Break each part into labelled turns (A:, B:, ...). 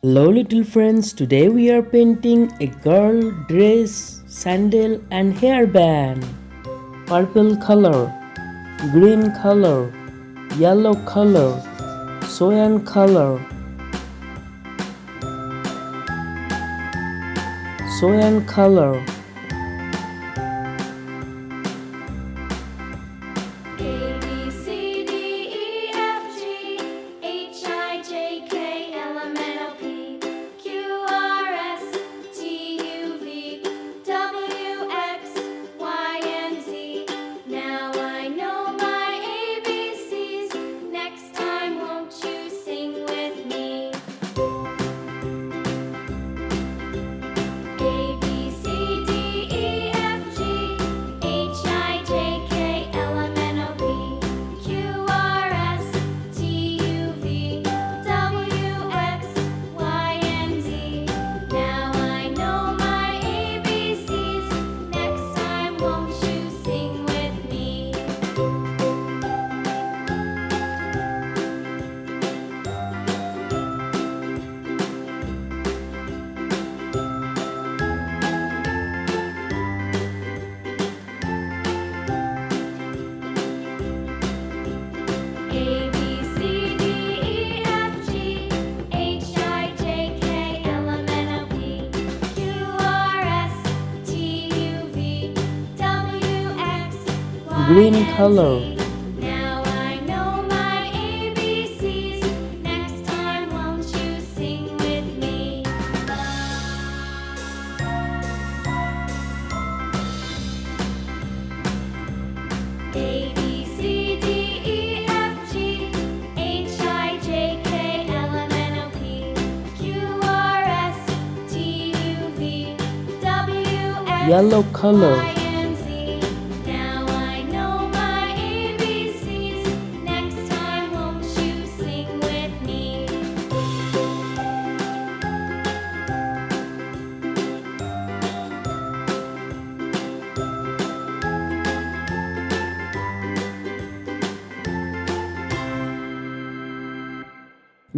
A: Hello little friends, today we are painting a girl dress, sandal and hairband. Purple color, green color, yellow color, cyan color, cyan color. Green color,
B: Now I know my ABCs. Next time, won't you sing with me? A B C D E F G H I J K L M N O P Q R S T U V W X
A: yellow color,
B: Y and Z. Now I know my ABCs. Next time, won't you sing with me?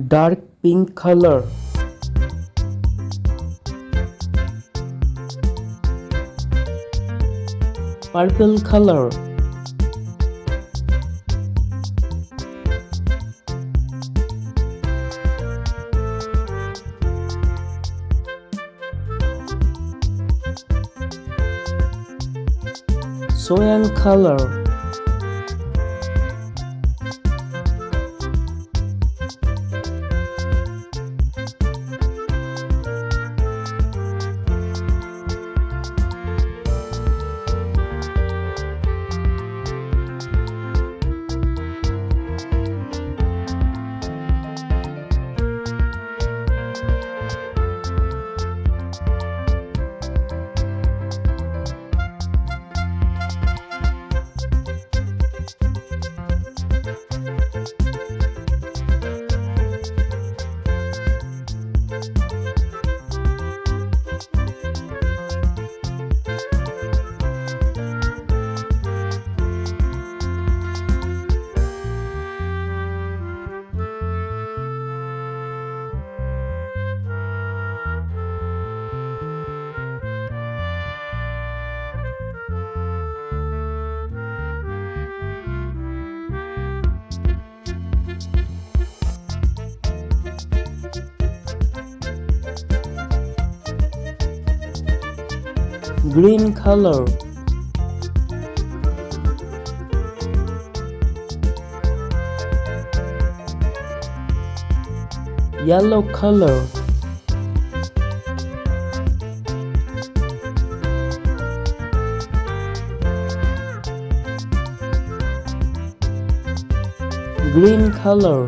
A: dark pink color, purple color, cyan color, green color, yellow color, green color,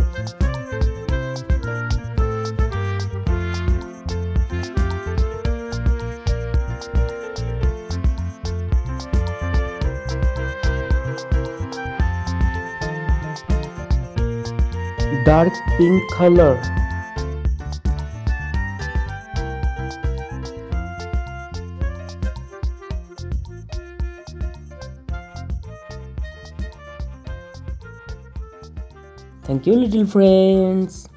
A: dark pink color, Thank you, little friends.